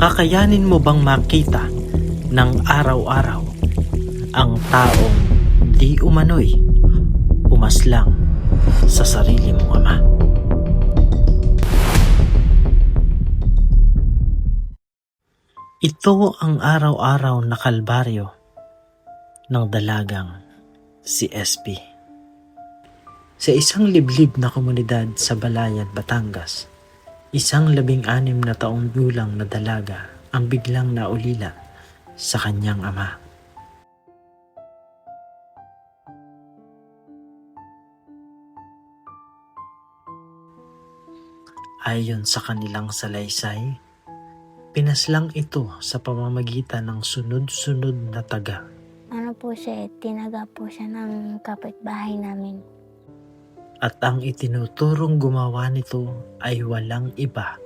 Kakayanin mo bang makita ng araw-araw ang taong di umano'y pumaslang sa sarili mong ama? Ito ang araw-araw na kalbaryo ng dalagang si SP. Sa isang liblib na komunidad sa Balayan, Batangas, isang 16 na taong gulang na dalaga ang biglang naulila sa kanyang ama. Ayon sa kanilang salaysay, pinaslang ito sa pamamagitan ng sunod-sunod na taga. Tinaga po siya ng kapitbahay namin. At ang itinuturong gumawa nito ay walang iba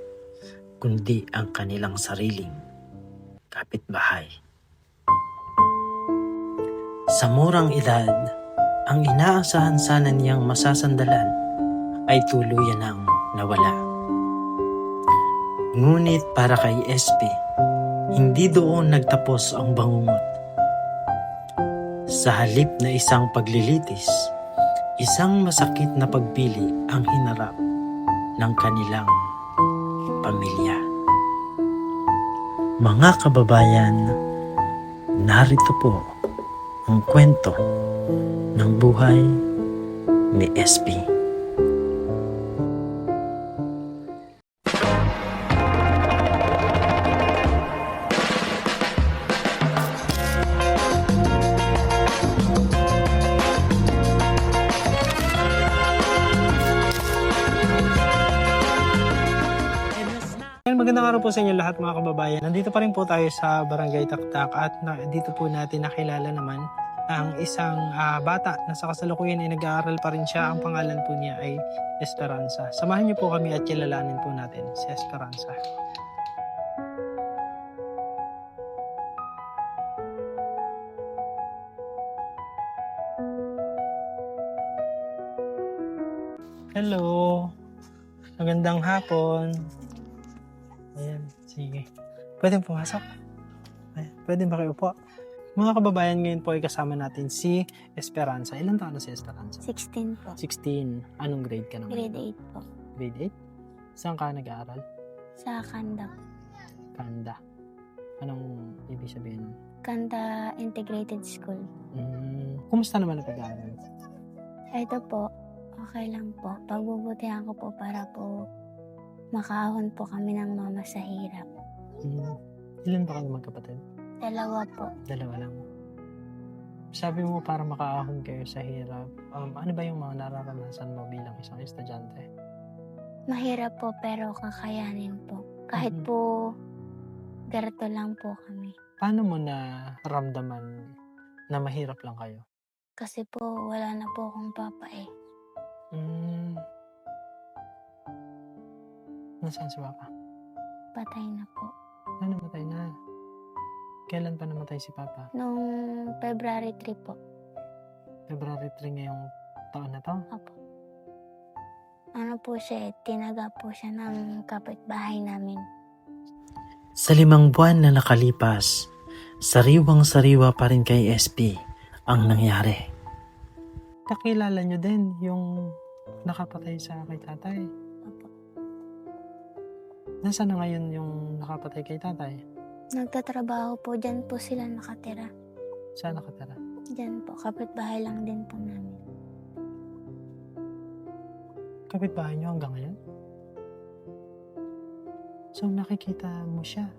kundi ang kanilang sariling kapitbahay. Sa murang edad, ang inaasahan sana niyang masasandalan ay tuluyan ng nawala. Ngunit para kay SP, hindi doon nagtapos ang bangungot. Sa halip na isang paglilitis, isang masakit na pagpili ang hinarap ng kanilang pamilya. Mga kababayan, narito po ang kwento ng buhay ni SP. Magandang araw po sa inyo lahat mga kababayan. Nandito pa rin po tayo sa Barangay Taktak at dito po natin nakilala naman ang isang bata na sa kasalukuyan ay nag-aaral pa rin siya. Ang pangalan po niya ay Esperanza. Samahan niyo po kami at kilalanin po natin si Esperanza. Hello! Magandang hapon! Ayan, sige. Pwede pumasok? Ayan, pwede ba kayo po? Mga kababayan, ngayon po ay kasama natin si Esperanza. Ilan taon na si Esperanza? 16 po. 16. Anong grade ka naman? Grade 8 po. Grade 8? Saan ka nag-aaral? Sa Kanda. Kanda. Anong ibig sabihin nun? Kanda Integrated School. Kumusta naman ang pag-aaral? Ito po, okay lang po. Pagbubutihan ko po para po makaahon po kami ng mama sa hirap. Ilan ba kayo magkapatid? 2 po. 2 lang. Sabi mo para makaahon kayo sa hirap. Ano ba yung mga nararanasan mo bilang isang estudyante? Mahirap po pero kakayanin po. Kahit po ganito lang po kami. Paano mo na ramdaman na mahirap lang kayo? Kasi po wala na po akong papa eh. Nasaan si Papa? Patay na po. Namatay na. Kailan pa namatay si Papa? Noong February 3 po. February 3 ngayong taon na to? Opo. Tinaga po siya ng kapitbahay namin. Sa 5 buwan na nakalipas, sariwang-sariwa pa rin kay SP ang nangyari. Kakilala nyo din yung nakapatay sa kay tatay. Opo. Nasaan na ngayon yung nakapatay kay tatay? Nagtatrabaho po, dyan po sila nakatira. Saan nakatira? Dyan po, kapitbahay lang din po namin. Kapitbahay nyo hanggang ngayon? So nakikita mo siya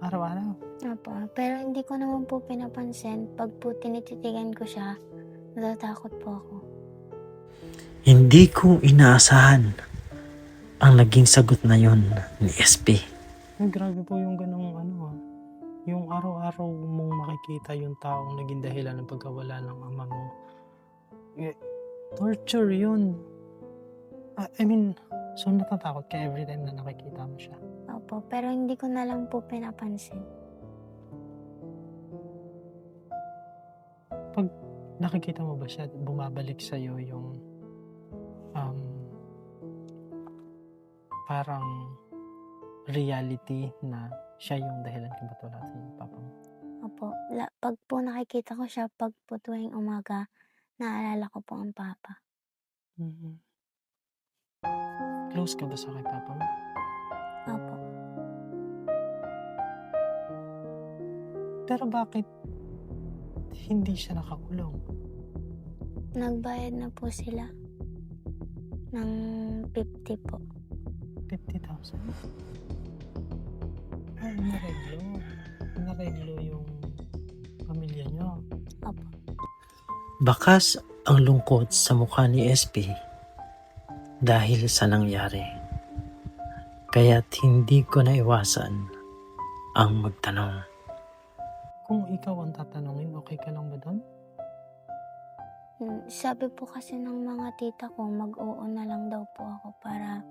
araw-araw? Opo, pero hindi ko naman po pinapansin. Pag po tinititigan ko siya, natatakot po ako. Hindi ko inaasahan ang naging sagot na yon ni SP. Ay, grabe po yung ganong yung araw-araw mong makikita yung taong naging dahilan ng pagkawala ng ama mo. Torture yun. So natatakot ka every time na nakikita mo siya. Opo, pero hindi ko na lang po pinapansin. Pag nakikita mo ba siya, bumabalik sa'yo yung parang reality na siya yung dahilan kung ba't wala si papa mo? Opo. Pag po nakikita ko siya, pag po tuwing umaga, naalala ko po ang papa. Mhm. Close ka ba sa kay papa mo? Opo. Pero bakit hindi siya nakakulong? Nagbayad na po sila ng 50 po. 50,000? Ah, nareglo. Nareglo yung pamilya nyo. Opo. Bakas ang lungkot sa mukha ni SP dahil sa nangyari. Kaya't hindi ko naiwasan ang magtanong. Kung ikaw ang tatanungin, okay ka lang ba doon? Sabi po kasi ng mga tita ko, mag-oo na lang daw po ako para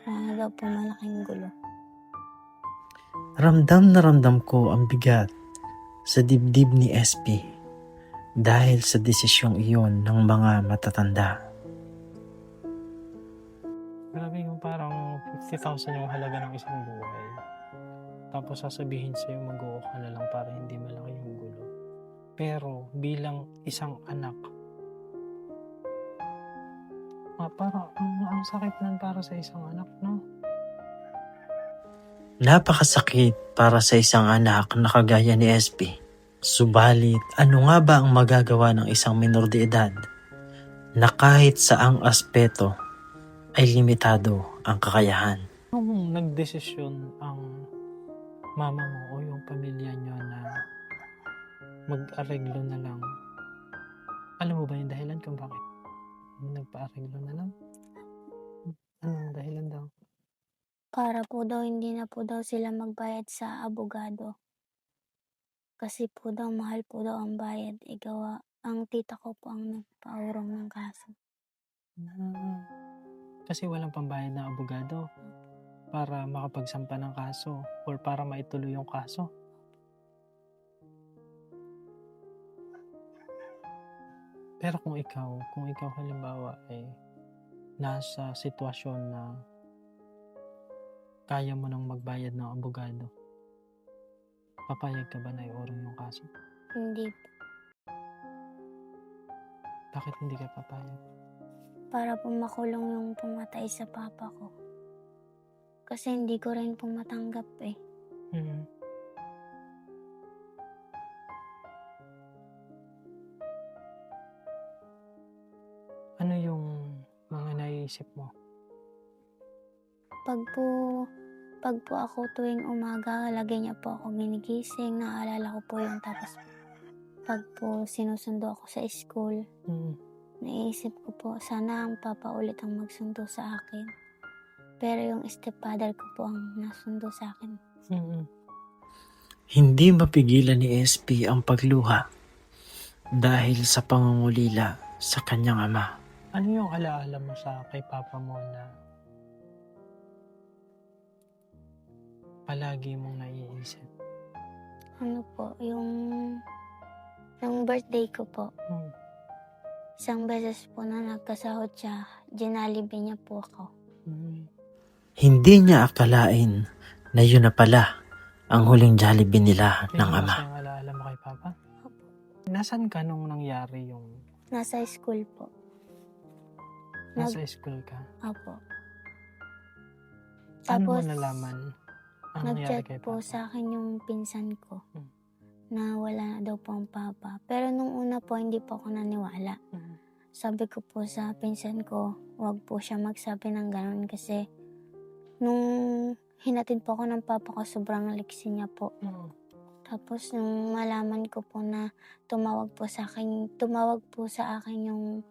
wala daw po malaking gulo. Ramdam na ramdam ko ang bigat sa dibdib ni SP dahil sa desisyong iyon ng mga matatanda. Grabe yung parang 50,000 yung halaga ng isang buhay. Tapos sasabihin sa'yo mag-oo ka na lang para hindi malaki yung gulo. Pero bilang isang anak, parang ang sakit nun para sa isang anak, no? Napakasakit para sa isang anak na kagaya ni SP. Subalit, ano nga ba ang magagawa ng isang minor de edad na kahit saang aspeto ay limitado ang kakayahan? Kung nagdesisyon ang mama mo o yung pamilya nyo na mag-areglo na lang, alam mo ba yung dahilan kung bakit nagpa-areglo na lang? Anong dahilan daw? Para po daw hindi na po daw sila magbayad sa abogado. Kasi po daw mahal po daw ang bayad. Igawa, ang tita ko po ang nagpaurong ng kaso. Kasi walang pambayad na abogado para makapagsampa ng kaso or para maituloy yung kaso. Pero kung ikaw halimbawa ay nasa sitwasyon na kaya mo nang magbayad ng abogado, papayag ka ba na iurong yung kaso? Hindi po. Bakit hindi ka papayag? Para po makulong yung pumatay sa papa ko. Kasi hindi ko rin po matanggap eh. Mhm. Ano yung mga naiisip mo? Pag po ako tuwing umaga, lagi niya po ako ginigising, naalala ko po yun. Tapos pag po sinusundo ako sa school, naisip ko po, sana ang papa ulit ang magsundo sa akin. Pero yung stepfather ko po ang nasundo sa akin. Hindi mapigilan ni SP ang pagluha dahil sa pangungulila sa kanyang ama. Ano yung alaala mo sa kay papa mo na palagi mong naiisip? Ano po, yung birthday ko po. Isang beses po na nagkasahod siya, Jollibee niya po ako. Hindi niya akalain na yun na pala ang huling Jollibee nila ng Yun ama. kasi ang alaala mo kay papa? Nasaan ka nung nangyari yung Nasa school po. nasa school ka? Apo. Paano mo Tapos, nalaman ang nangyari kay nag-chat po papa? sa akin yung pinsan ko na wala na daw po ang papa. Pero nung una po, hindi po ako naniwala. Sabi ko po sa pinsan ko, wag po siya magsabi ng gano'n kasi nung hinatid po ako ng papa ko, sobrang liksi niya po. Tapos nung malaman ko po na tumawag po sa akin yung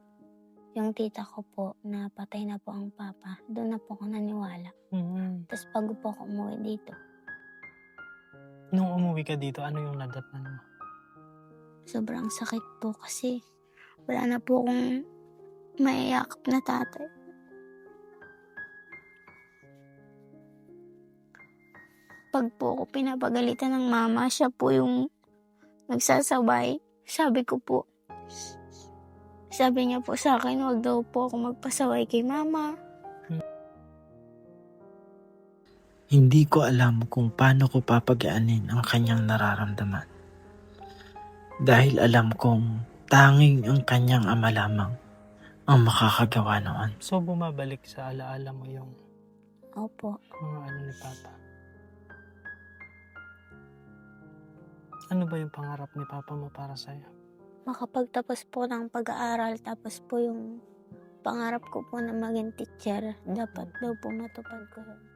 tita ko po na patay na po ang papa, doon na po ako naniwala. Tapos bago po ako umuwi dito, Nung umuwi ka dito, ano yung nadatnan mo? sobrang sakit po kasi wala na po akong maiyakap na tatay. Pag po ako pinapagalitan ng mama, siya po yung nagsasabay. Sabi niya po sa akin, wag daw po ako magpasaway kay mama. Hindi ko alam kung paano ko papagaanin ang kanyang nararamdaman. Dahil alam kong tanging ang kanyang ama lamang ang makakagawa noon. So, bumabalik sa alaala mo yung Opo. mga ano ni Papa. Ano ba yung pangarap ni Papa mo para sa'yo? Makapagtapos po ng pag-aaral, tapos po yung pangarap ko po na maging teacher, dapat daw po matupad ko yun.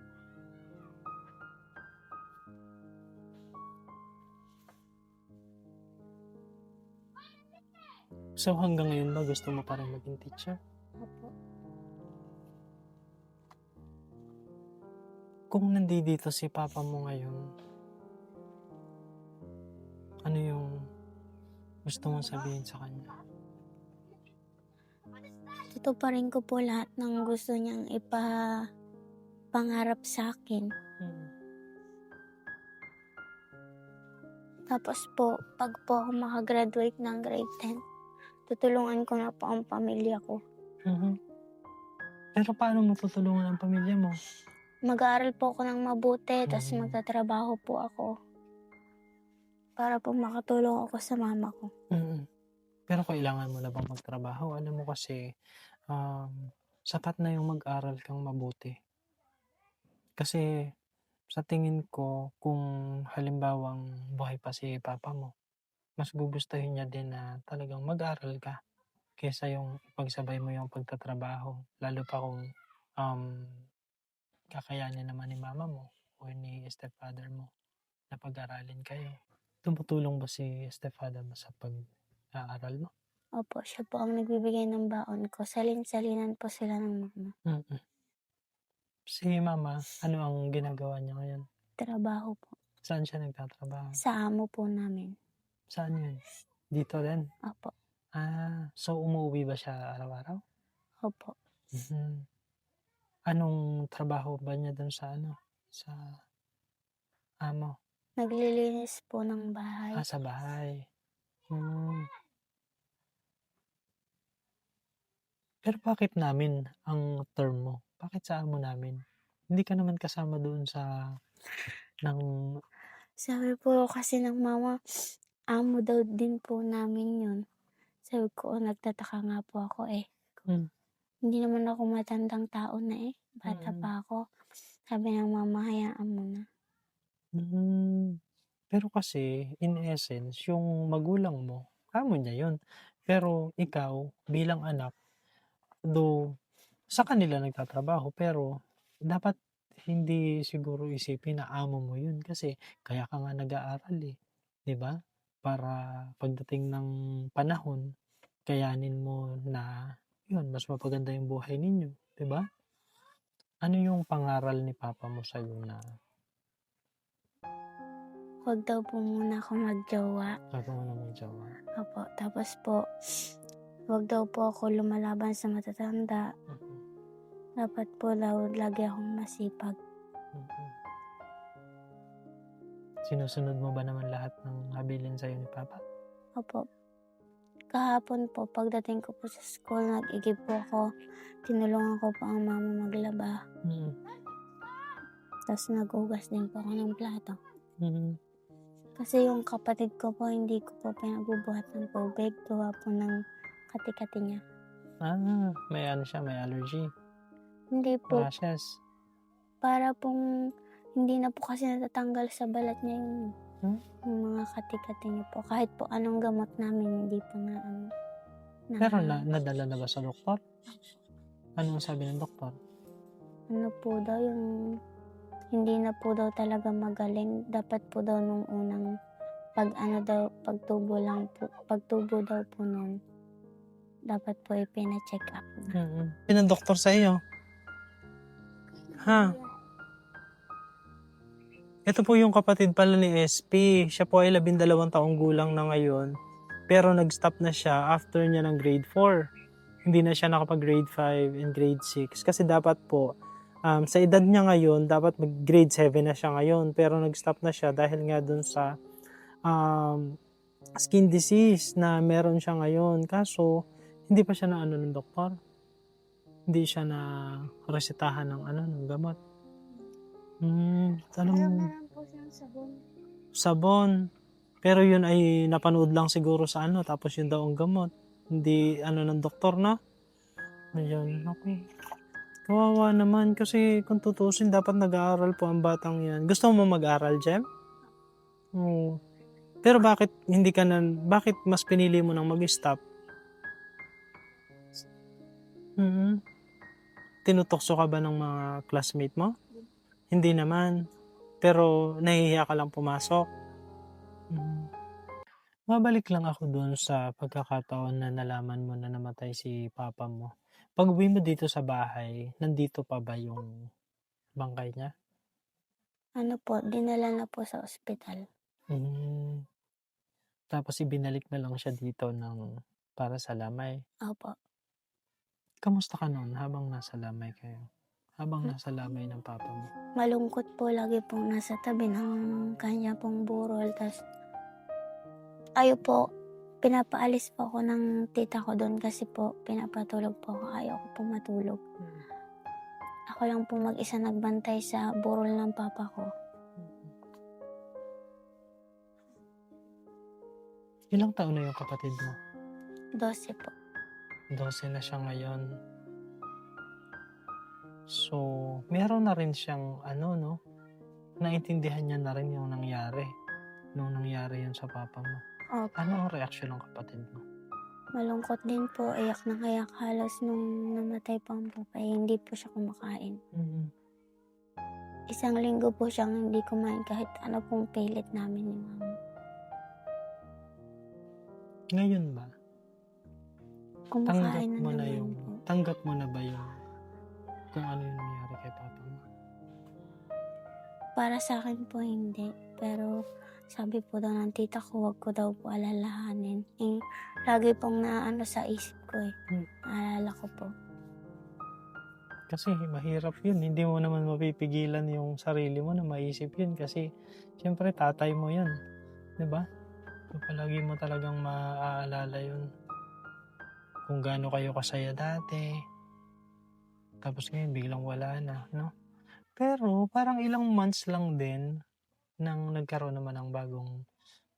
So, hanggang ngayon ba gusto mo pa rin maging teacher? Opo. Kung nandito si Papa mo ngayon, ano yung gusto mong sabihin sa kanya? Tutuparin ko po lahat ng gusto niyang ipapangarap sa akin. Tapos po, pag po ako makagraduate ng grade 10, tutulungan ko na po ang pamilya ko. Mhm. Pero paano mo tutulungan ang pamilya mo? Mag-aaral po ako ng mabuti, tapos Mhm. magtatrabaho po ako. Para po makatulong ako sa mama ko. Mm. Pero kailangan mo na bang magtrabaho? Alam mo kasi, sapat na yung mag-aral kang mabuti. Kasi sa tingin ko, kung halimbawang buhay pa si Papa mo, mas gugustuhin niya din na talagang mag-aral ka kaysa yung ipagsabay mo yung pagtatrabaho. Lalo pa kung um, kakayanin naman ni mama mo o ni stepfather mo na pag-aralin kayo. Tumutulong ba si stepfather mo sa pag-aaral mo? Opo, siya po ang nagbibigay ng baon ko. Salin-salinan po sila ng mama. Mm. Si mama, ano ang ginagawa niya ngayon? Trabaho po. Saan siya nagtatrabaho? Sa amo po namin. Saan yun? Dito rin? Opo. So umuwi ba siya araw-araw? Opo. Mhm. Anong trabaho ba niya dun sa sa amo? Naglilinis po ng bahay. Sa bahay. Hmm. Pero bakit namin ang term mo? Bakit sa amo namin? Hindi ka naman kasama doon sa ng Sabi po kasi ng mama, amo daw din po namin yun. Sabi ko, nagtataka nga po ako Hmm. Hindi naman ako matandang tao na Bata Mm. pa ako. Sabi ng mama, hayaan mo na. Pero kasi, in essence, yung magulang mo, amo niya yun. Pero ikaw, bilang anak, though sa kanila nagtatrabaho, pero dapat hindi siguro isipin na amo mo yun kasi kaya ka nga nag-aaral 'di ba? Para pagdating ng panahon, kayanin mo na yun, mas mapaganda yung buhay ninyo, 'di ba? Ano yung pangaral ni Papa mo sa'yo na Huwag daw po muna ako magjowa. bago mo na magjowa? Opo. Tapos po, huwag daw po ako lumalaban sa matatanda. Mhm. Dapat po daw lagi akong masipag. Mhm. Sinusunod mo ba naman lahat ng habilin sa'yo ni Papa? Opo. Kahapon po, pagdating ko po sa school, nag-igib po ako. Tinulungan ko po ang mama maglaba. Mm. Tapos naghugas din po ako ng plato. Mhm. Kasi yung kapatid ko po, hindi ko po pinagbubuhat ng tubig. Gawa po ng kati-kati niya. May siya, may allergy. Hindi po. Rashes. Para pong hindi na po kasi natatanggal sa balat niya yung mga kati-kati niya po. Kahit po anong gamot namin, hindi po na Pero nadala na ba sa doktor? Anong sabi ng doktor? Ano po daw yung hindi na po daw talaga magaling. Dapat po daw nung unang pagtubo daw po nun. Dapat po ipina-check up na. Sinong doktor sa iyo? Ito po yung kapatid pala ni SP. Siya po ay 12 taong gulang na ngayon. Pero nag-stop na siya after niya ng grade 4. Hindi na siya nakapag-grade 5 and grade 6. Kasi dapat po, sa edad niya ngayon, dapat mag-grade 7 na siya ngayon. Pero nag-stop na siya dahil nga dun sa skin disease na meron siya ngayon. Kaso, hindi pa siya na ng doktor. Hindi siya na resetahan ng ng gamot. Anong Meron po siyang sabon. sabon? Pero yun ay napanood lang siguro sa ano, tapos yun daw ang gamot. Hindi ano ng doktor, no? Ayun, okay. Kawawa naman kasi kung tutusin dapat nag-aaral po ang batang yan. Gusto mo mag-aral, Jem? Oo. Pero bakit mas pinili mo nang mag-stop? Mhm. Tinutokso ka ba ng mga classmate mo? Hindi naman. Pero nahihiya ka lang pumasok. Mhm. Mabalik lang ako dun sa pagkakataon na nalaman mo na namatay si papa mo. Pag-uwi mo dito sa bahay, nandito pa ba yung bangkay niya? Ano po, dinala na po sa ospital. Hmm. Tapos ibinalik na lang siya dito para sa lamay. Opo. Kamusta ka noon habang nasa lamay kayo? Habang nasa lamay ng papa mo? Malungkot po lagi pong nasa tabi ng kanya pong burol. Tas ayaw po, pinapaalis po ako ng tita ko doon kasi po pinapatulog po ako. Ayaw ko po matulog. Ako lang po mag-isa nagbantay sa burol ng papa ko. Ilang taon na yung kapatid mo? 12 po. 12 na siya ngayon. So, meron na rin siyang naintindihan niya na rin yung nangyari. Nung nangyari yun sa papa mo. Opo. Ano ang reaksyon ng kapatid mo? Malungkot din po. Iyak na kayak halos nung namatay po ang papa. Hindi po siya kumakain. Mhm. Isang linggo po siyang hindi kumain kahit ano pong pilit namin ni mama. Ngayon ba? Kumakain na naman po. Tanggap mo na ba yung kung ano yung nangyari kay papa mo? Para sa akin po hindi. Pero sabi po daw ng tita ko, wag ko daw po alalahanin. Lagi pong naano sa isip ko eh. Naalala ko po. Kasi mahirap yun. Hindi mo naman mapipigilan yung sarili mo na maisip yun kasi siyempre tatay mo yun. Diba? So, palagi mo talagang maaalala yun. Kung gaano kayo kasaya dati. Tapos ngayon biglang wala na, no? Pero parang ilang months lang din nang nagkaroon naman ng bagong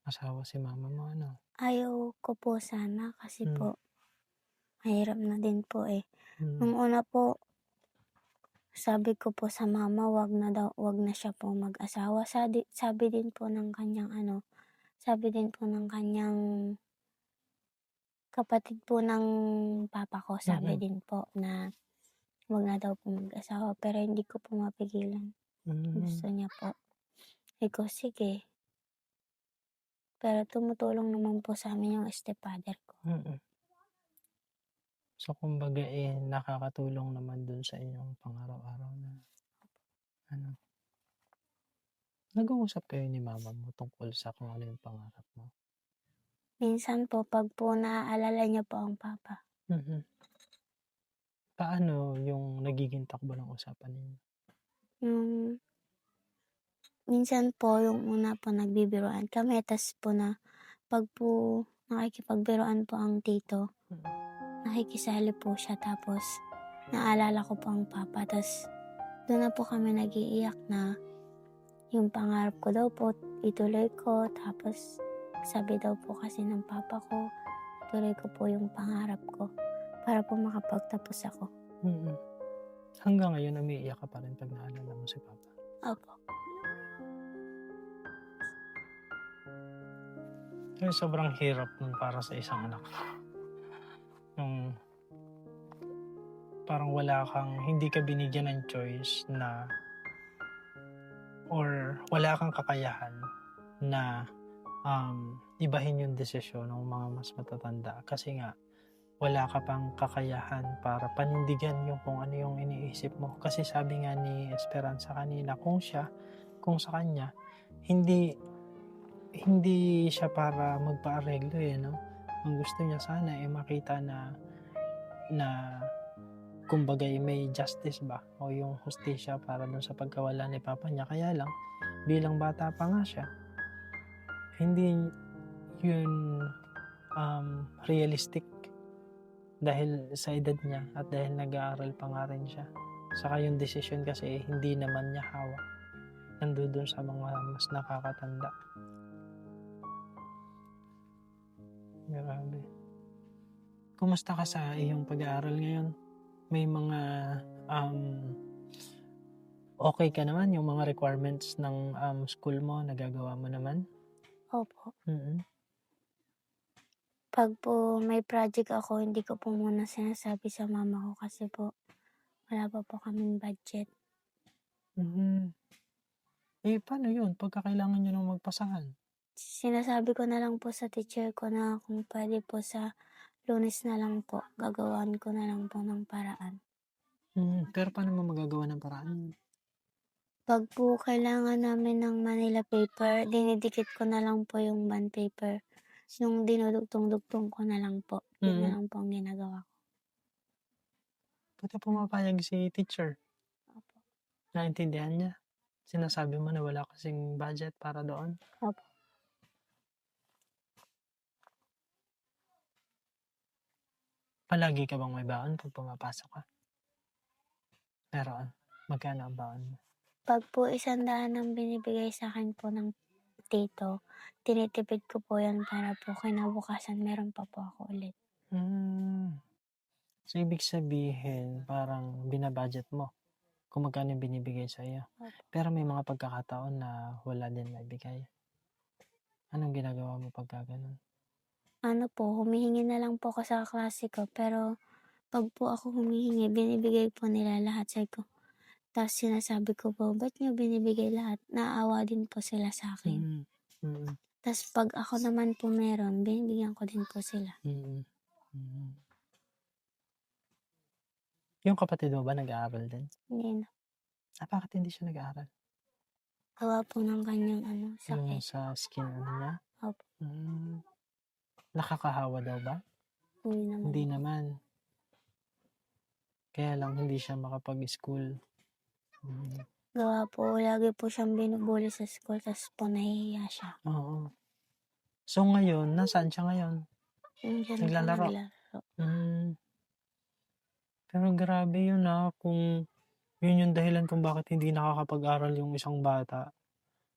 asawa si mama mo, ano? Ayaw ko po sana kasi Hmm. po mahirap na din po eh. Hmm. Nung una po, sabi ko po sa mama, wag na siya po mag-asawa. Sabi din po ng kanyang kapatid po ng papa ko, sabi din po na wag na daw po mag-asawa. Pero hindi ko po mapigilan. Gusto niya po. Ikaw, sige. Pero tumutulong naman po sa amin yung stepfather ko. So, kumbaga nakakatulong naman dun sa inyong pang-araw-araw na nag-uusap kayo ni mama mo tungkol sa kung ano yung pangarap mo? Minsan po, pag po naaalala niya po ang papa. Paano yung nagiging takbo ng usapan ninyo? Minsan po, yung una po nagbibiruan kami, tas po pag po nakikipagbiruan po ang tito, nakikisali po siya, tapos naalala ko po ang papa, tas doon na po kami nag-iiyak na yung pangarap ko daw po, ituloy ko, tapos sabi daw po kasi ng papa ko, ituloy ko po yung pangarap ko para po makapagtapos ako. Hanggang ngayon, umiiyak ka pa rin pag naalala mo si papa? Opo. Kasi sobrang hirap nun para sa isang anak. Nung parang hindi ka binigyan ng choice na or wala kang kakayahan na ibahin yung desisyon ng mga mas matatanda kasi nga wala ka pang kakayahan para panindigan yung kung ano yung iniisip mo. Kasi sabi nga ni Esperanza kanina, kung sa kanya, hindi siya para magpaareglo no? Ang gusto niya sana makita na kumbaga may justice ba o yung hustisya para dun sa pagkawala ni papa niya. Kaya lang, bilang bata pa nga siya, hindi yun realistic dahil sa edad niya at dahil nag-aaral pa nga rin siya. Saka yung decision kasi hindi naman niya hawak. nandun sa mga mas nakakatanda. Grabe. Kumusta ka sa iyong pag-aaral ngayon? May mga um, okay ka naman yung mga requirements ng school mo, nagagawa mo naman? Opo. Mm. Pag po may project ako, hindi ko po muna sinasabi sa mama ko kasi po wala pa po kaming budget. Mhm. Eh, paano yun pagka kailangan niyo ng magpasahan? Sinasabi ko na lang po sa teacher ko na kung pwede po sa Lunes na lang po, gagawan ko na lang po ng paraan. Pero paano mo magagawa ng paraan? Pag po kailangan namin ng Manila paper, dinidikit ko na lang po yung bond paper. Yung dinudugtong-dugtong ko na lang po. Yun na Mm. lang po ang ginagawa ko. Buti pumapayag si teacher. Opo. Naintindihan niya. Sinasabi mo na wala kasing budget para doon. Opo. Palagi ka bang may baon pag pumapasok ka? Meron. Magkano ang baon mo? Pag po 100 ang binibigay sa akin po ng tito, tinitipid ko po yan para po kinabukasan meron pa po ako ulit. So, ibig sabihin, parang binabudget mo kung magkano yung binibigay sa iyo. Opo. Pero may mga pagkakataon na wala din maibigay. Anong ginagawa mo pagka ganun? Ano po, humihingi na lang po ako sa klase ko, pero pag po ako humihingi, binibigay po nila lahat sa ko. Tapos sinasabi ko po, ba't niyo binibigay lahat? Naawa din po sila sa akin. Mm. Mm. Tapos pag ako naman po meron, binibigyan ko din po sila. Mm. Mm. Yung kapatid mo ba nag-aaral din? Hindi na. Bakit hindi siya nag-aaral? Gawa po ng kanyang Yung sakit. sa skin niya? Opo. Nakakahawa daw ba? Hindi naman. Hindi naman. Kaya lang hindi siya makapag-school. Gawa po, lagi po siyang binubuli sa school, tapos po nahihiya siya. Oo. So ngayon, nasaan siya ngayon? Nandiyan Naglalaro? po naglalaro. Pero grabe yun kung yun yung dahilan kung bakit hindi nakakapag-aral yung isang bata.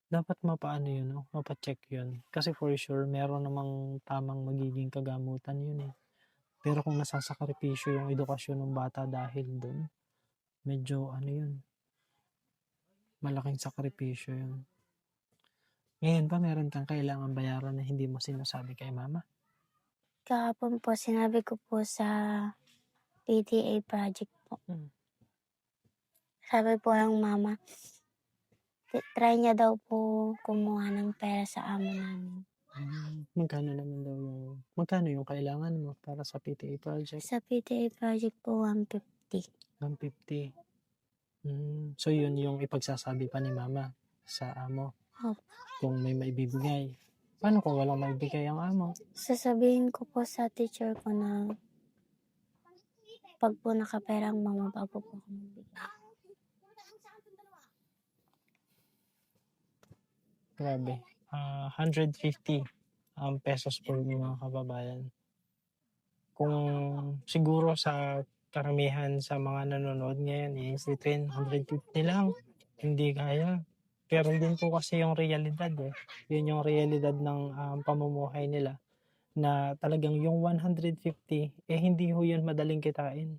Dapat mapaano yun, mapacheck yun. Kasi for sure, meron namang tamang magiging kagamutan yun eh. Pero kung nasasakripisyo yung edukasyon ng bata dahil dun, medyo yun, malaking sakripisyo yun. Ngayon ba meron kang kailangan bayaran na hindi mo sinasabi kay mama? Kahapon po, sinabi ko po sa PTA project po. Sabi po ng mama, try niya daw po kumuha ng pera sa amo namin. Magkano yung kailangan mo para sa PTA project? Sa PTA project po, 150. 150. So yun yung ipagsasabi pa ni mama sa amo. Opo. Kung may maibibigay. Paano kung walang maibigay ang amo? Sasabihin ko po sa teacher ko na pag po nakapera ang mama, bago po ako magbigay. Grabe. 150 pesos per mga kababayan. Kung siguro sa karamihan sa mga nanonood ngayon, iisipin 150 lang. Hindi kaya. Pero din po kasi yung realidad eh. Yun yung realidad ng pamumuhay nila. Na talagang yung 150, hindi ho yun madaling kitain.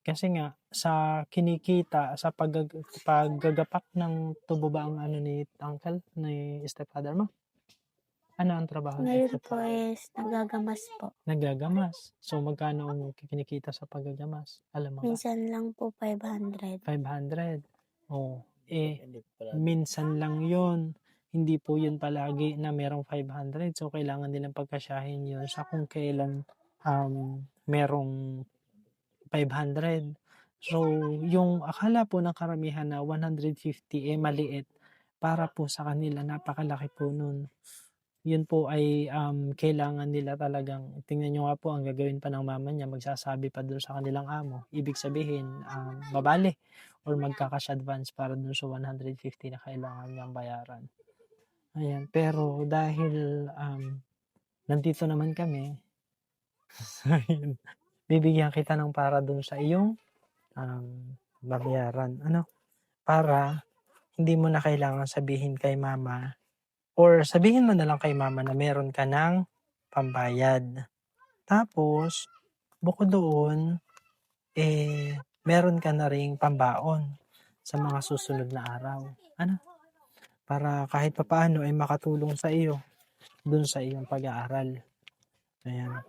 Kasi nga, sa kinikita, sa paggagapak ng tubo ba ang ni uncle, ni stepfather mo? Ano ang trabaho ni Ngayon po stepfather? is nagagamas po. Naggagamas. So, magkano ang kinikita sa paggagamas? Alam mo ba? Minsan lang po 500. 500. Minsan lang yun. Hindi po yun palagi na merong 500. So, kailangan nilang pagkasyahin yun sa kung kailan merong 500. So, yung akala po ng karamihan na 150 maliit, para po sa kanila napakalaki po nun. Yun po ay kailangan nila talagang, tingnan nyo nga po, ang gagawin pa ng mama niya, magsasabi pa doon sa kanilang amo. Ibig sabihin, babali or magkakash advance para doon sa 150 na kailangan niyang bayaran. Ayan. Pero dahil nandito naman kami, bibigyan kita ng para doon sa iyong babayaran. Para hindi mo na kailangan sabihin kay mama or sabihin mo na lang kay mama na meron ka ng pambayad. Tapos, bukod doon, meron ka na ring pambaon sa mga susunod na araw. Ano? Para kahit papaano ay makatulong sa iyo dun sa iyong pag-aaral. Ayan.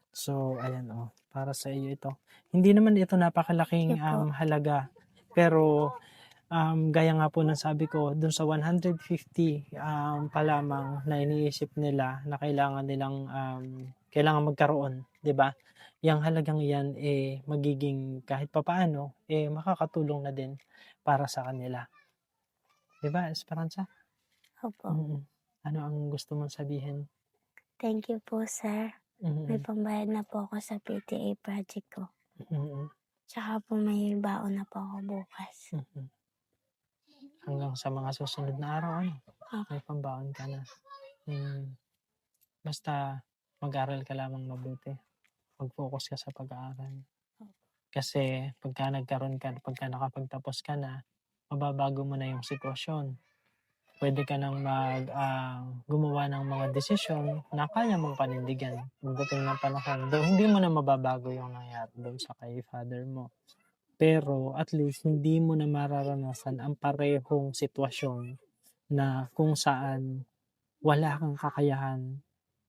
So, ayan para sa iyo ito. Hindi naman ito napakalaking Sige po. halaga. Pero, gaya nga po ng sabi ko, dun sa 150 pa lamang na iniisip nila na kailangan magkaroon, 'di ba? Yang halagang iyan magiging kahit papaano makakatulong na din para sa kanila. 'Di ba, Esperanza? Opo. Ano ang gusto mong sabihin? Thank you po, sir. May Mm. pambayad na po ako sa PTA project ko. Mm. Tsaka po may baon na po ako bukas. Mm. Hanggang sa mga susunod na araw, Opo. may pambaon ka na. Basta mag-aral ka lamang mabuti. Mag-focus ka sa pag-aaral. Kasi pagka nakapagtapos ka na, mababago mo na yung sitwasyon. Pwede ka nang gumawa ng mga desisyon na kaya mong panindigan pagdating ng panahon. Though hindi mo na mababago yung nangyari doon sa kay father mo. Pero at least hindi mo na mararanasan ang parehong sitwasyon na kung saan wala kang kakayahan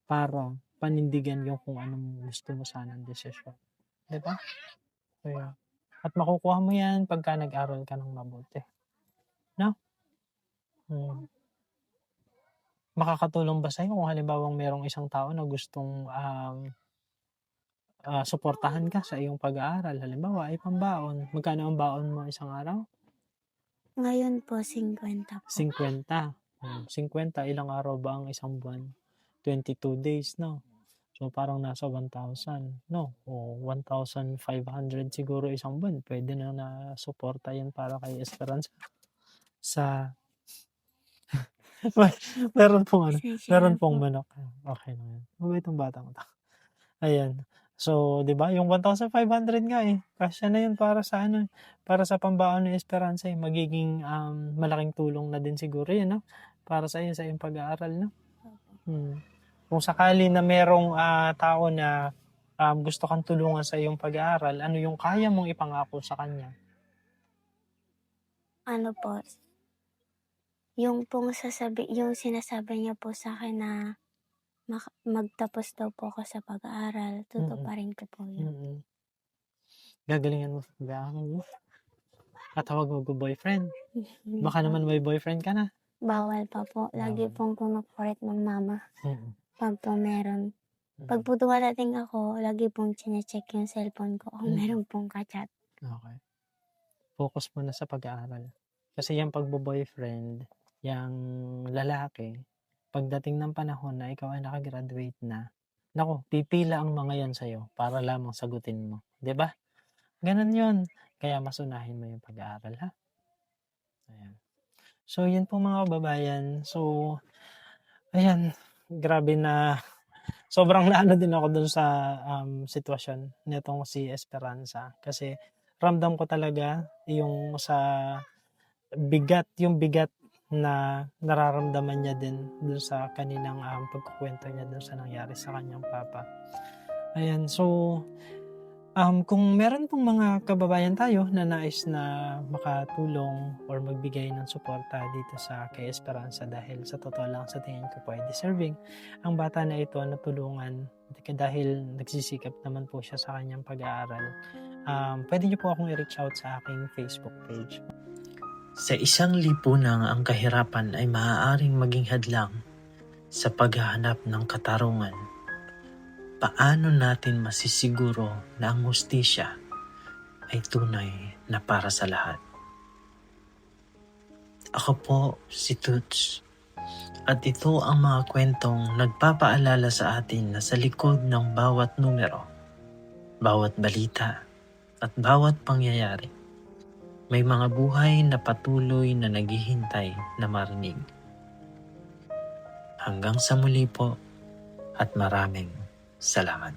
para panindigan yung kung anong gusto mo sanang desisyon. 'Di ba? Kaya, at makukuha mo yan pagka nag-aral ka ng mabuti. No? Makakatulong ba sa'yo kung halimbawang merong isang tao na gustong suportahan ka sa iyong pag-aaral? Halimbawa ay pambaon. Magkano ang baon mo isang araw? Ngayon po, 50 po. 50. 50, ilang araw ba ang isang buwan? 22 days, no? So, parang nasa 1,000, no? O 1,500 siguro isang buwan. Pwede na suporta yan para kay Esperanza. Meron pong manok. Okay na yan. Mabait ang batang ito. Ayan. So, 'di ba? Yung 1,500 nga kasya na yun para sa para sa pambaon ni Esperanza magiging malaking tulong na din siguro 'yun, no? Para sa iyo sa iyong pag-aaral, no? Kung sakali na merong tao na gusto kang tulungan sa iyong pag-aaral, ano yung kaya mong ipangako sa kanya? Ano po, yung sinasabi niya po sa akin na magtapos daw po ako sa pag-aaral, tutuparin ko po yun. Gagalingan mo sa pag-aaral mo. At huwag mag-boyfriend. Baka naman may boyfriend ka na. Bawal pa po. Lagi pong kinukulit ng mama. Pag po meron. Pag po dumadating ako, lagi pong chinecheck yung cellphone ko kung meron pong kachat. Okay. Focus mo na sa pag-aaral. Kasi yung pagbo-boyfriend, yung lalaki, pagdating ng panahon na ikaw ay nakagraduate na, naku, pipila ang mga yan sa'yo para lamang sagutin mo. 'Di ba? Ganun yun. Kaya masunahin mo yung pag-aaral, ha? Ayan. So, yun po mga kababayan. So, ayan, grabe na sobrang naano din ako dun sa sitwasyon nitong si Esperanza. Kasi ramdam ko talaga yung bigat na nararamdaman niya din dun sa kaninang pagkukwento niya dun sa nangyari sa kanyang papa. Ayan, so kung meron pong mga kababayan tayo na nais na makatulong or magbigay ng suporta dito sa kay Esperanza, dahil sa totoo lang sa tingin ko po ay deserving ang bata na ito na tulungan dahil nagsisikap naman po siya sa kanyang pag-aaral. Pwede niyo po akong i-reach out sa aking Facebook page. Sa isang lipunang ang kahirapan ay maaaring maging hadlang sa paghahanap ng katarungan, paano natin masisiguro na ang hustisya ay tunay na para sa lahat? Ako po si Toots, at ito ang mga kwentong nagpapaalala sa atin na sa likod ng bawat numero, bawat balita, at bawat pangyayari, may mga buhay na patuloy na naghihintay na marinig. Hanggang sa muli po, at maraming salamat.